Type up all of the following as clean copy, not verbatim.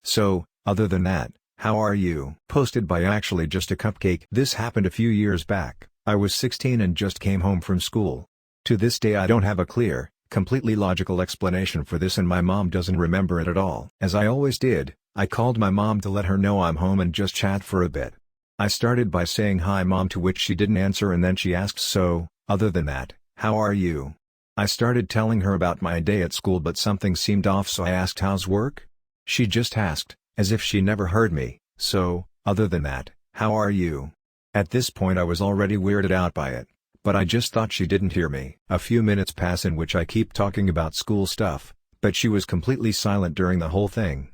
So, other than that, how are you? Posted by actually just a cupcake. This happened a few years back. I was 16 and just came home from school. To this day I don't have a clear, completely logical explanation for this, and my mom doesn't remember it at all. As I always did, I called my mom to let her know I'm home and just chat for a bit. I started by saying hi mom, to which she didn't answer, and then she asked, so, other than that, how are you? I started telling her about my day at school, but something seemed off, so I asked how's work? She just asked, as if she never heard me, so, other than that, how are you? At this point I was already weirded out by it, but I just thought she didn't hear me. A few minutes pass in which I keep talking about school stuff, but she was completely silent during the whole thing.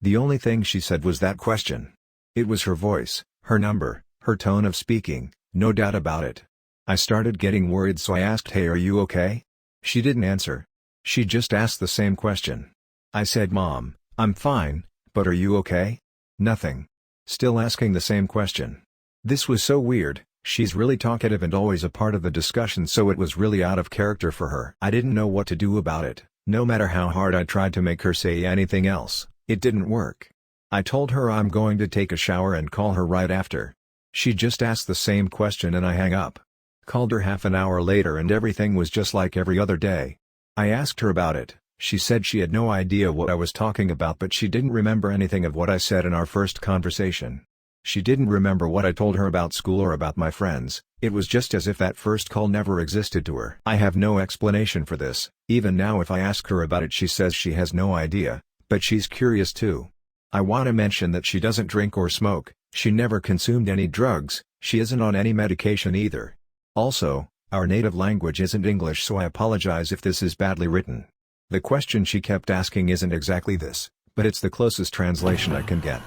The only thing she said was that question. It was her voice, her number, her tone of speaking, no doubt about it. I started getting worried, so I asked, hey, are you okay? She didn't answer. She just asked the same question. I said, Mom, I'm fine, but are you okay? Nothing. Still asking the same question. This was so weird. She's really talkative and always a part of the discussion, so it was really out of character for her. I didn't know what to do about it. No matter how hard I tried to make her say anything else, it didn't work. I told her I'm going to take a shower and call her right after. She just asked the same question and I hang up. Called her half an hour later and everything was just like every other day. I asked her about it. She said she had no idea what I was talking about, but she didn't remember anything of what I said in our first conversation. She didn't remember what I told her about school or about my friends. It was just as if that first call never existed to her. I have no explanation for this. Even now if I ask her about it, she says she has no idea, but she's curious too. I want to mention that she doesn't drink or smoke, she never consumed any drugs, she isn't on any medication either. Also, our native language isn't English, so I apologize if this is badly written. The question she kept asking isn't exactly this, but it's the closest translation I can get.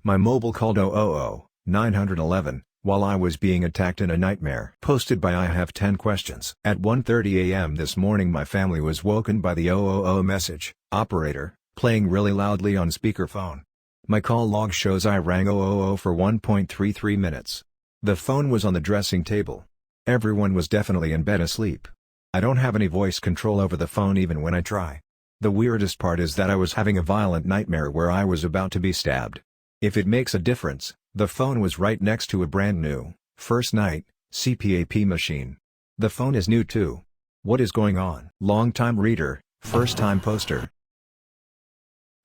My mobile called 000-911, while I was being attacked in a nightmare. Posted by I have 10 questions. At 1:30 a.m. this morning my family was woken by the 000 message, operator, playing really loudly on speakerphone. My call log shows I rang 000 for 1.33 minutes. The phone was on the dressing table. Everyone was definitely in bed asleep. I don't have any voice control over the phone even when I try. The weirdest part is that I was having a violent nightmare where I was about to be stabbed. If it makes a difference, the phone was right next to a brand new, first night, CPAP machine. The phone is new too. What is going on? Long time reader, first time poster.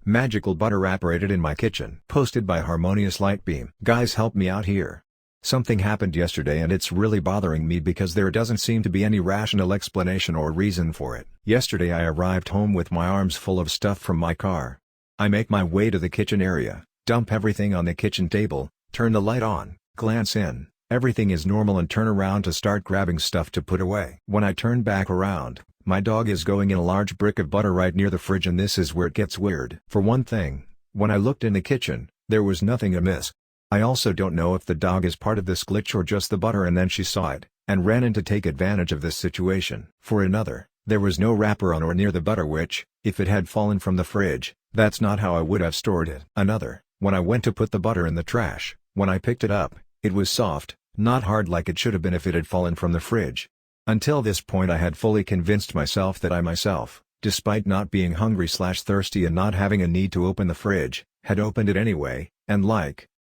Magical butter apparated in my kitchen. Posted by Harmonious Lightbeam. Guys, help me out here. Something happened yesterday and it's really bothering me because there doesn't seem to be any rational explanation or reason for it. Yesterday I arrived home with my arms full of stuff from my car. I make my way to the kitchen area, dump everything on the kitchen table, turn the light on, glance in, everything is normal, and turn around to start grabbing stuff to put away. When I turn back around, my dog is going in a large brick of butter right near the fridge, and this is where it gets weird. For one thing, when I looked in the kitchen, there was nothing amiss. I also don't know if the dog is part of this glitch or just the butter and then she saw it, and ran in to take advantage of this situation. For another, there was no wrapper on or near the butter, which, if it had fallen from the fridge, that's not how I would have stored it. Another, when I went to put the butter in the trash, when I picked it up, it was soft, not hard like it should have been if it had fallen from the fridge. Until this point I had fully convinced myself that I myself, despite not being hungry/thirsty and not having a need to open the fridge, had opened it anyway, and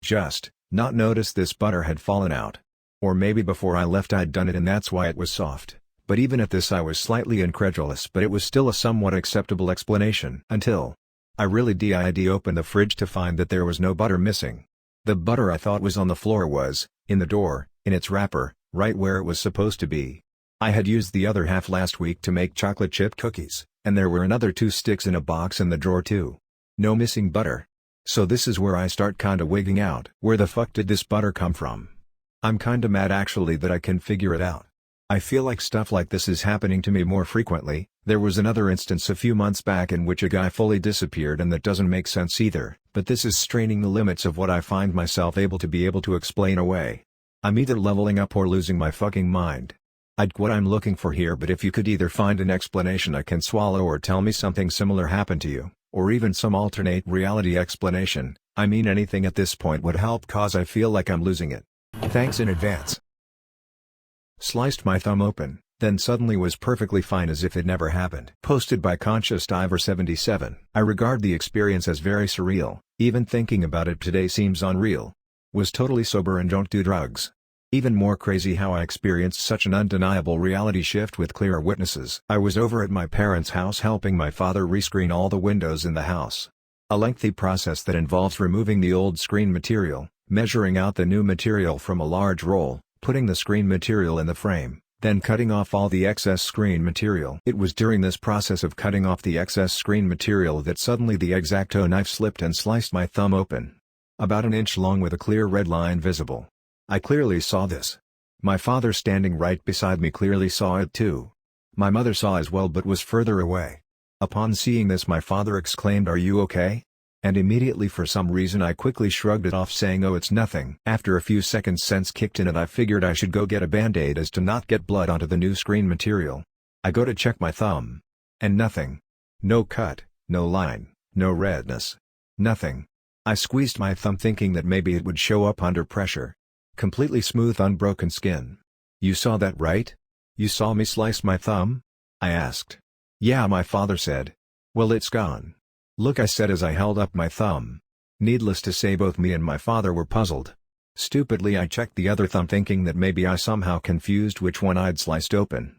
just not noticed this butter had fallen out. Or maybe before I left I'd done it and that's why it was soft. But even at this I was slightly incredulous, but it was still a somewhat acceptable explanation. Until I really did open the fridge to find that there was no butter missing. The butter I thought was on the floor was, in the door, in its wrapper, right where it was supposed to be. I had used the other half last week to make chocolate chip cookies, and there were another 2 sticks in a box in the drawer too. No missing butter. So this is where I start kinda wigging out. Where the fuck did this butter come from? I'm kinda mad actually that I can figure it out. I feel like stuff like this is happening to me more frequently. There was another instance a few months back in which a guy fully disappeared, and that doesn't make sense either, but this is straining the limits of what I find myself able to explain away. I'm either leveling up or losing my fucking mind. I'd what I'm looking for here, but if you could either find an explanation I can swallow or tell me something similar happened to you, or even some alternate reality explanation, I mean anything at this point would help, cause I feel like I'm losing it. Thanks in advance. Sliced my thumb open, then suddenly was perfectly fine as if it never happened. Posted by Conscious Diver 77. I regard the experience as very surreal, even thinking about it today seems unreal. Was totally sober and don't do drugs. Even more crazy how I experienced such an undeniable reality shift with clear witnesses. I was over at my parents' house helping my father rescreen all the windows in the house. A lengthy process that involves removing the old screen material, measuring out the new material from a large roll, putting the screen material in the frame, then cutting off all the excess screen material. It was during this process of cutting off the excess screen material that suddenly the X-Acto knife slipped and sliced my thumb open. About an inch long with a clear red line visible. I clearly saw this. My father standing right beside me clearly saw it too. My mother saw as well but was further away. Upon seeing this my father exclaimed, "Are you okay?" And immediately for some reason I quickly shrugged it off saying, "Oh, it's nothing." After a few seconds sense kicked in and I figured I should go get a band-aid as to not get blood onto the new screen material. I go to check my thumb. And nothing. No cut, no line, no redness. Nothing. I squeezed my thumb thinking that maybe it would show up under pressure. Completely smooth unbroken skin. "You saw that, right? You saw me slice my thumb?" I asked. "Yeah," my father said. "Well, it's gone." "Look," I said as I held up my thumb. Needless to say both me and my father were puzzled. Stupidly I checked the other thumb thinking that maybe I somehow confused which one I'd sliced open.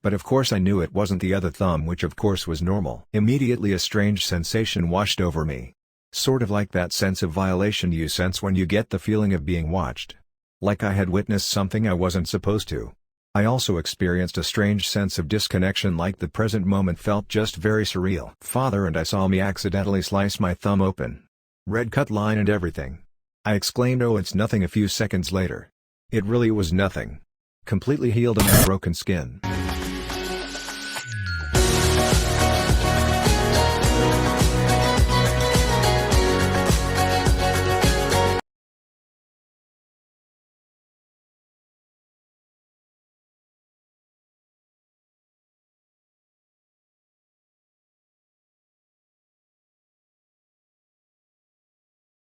But of course I knew it wasn't the other thumb, which of course was normal. Immediately a strange sensation washed over me. Sort of like that sense of violation you sense when you get the feeling of being watched. Like I had witnessed something I wasn't supposed to. I also experienced a strange sense of disconnection, like the present moment felt just very surreal. Father and I saw me accidentally slice my thumb open. Red cut line and everything. I exclaimed, "Oh, it's nothing," a few seconds later. It really was nothing. Completely healed and unbroken skin.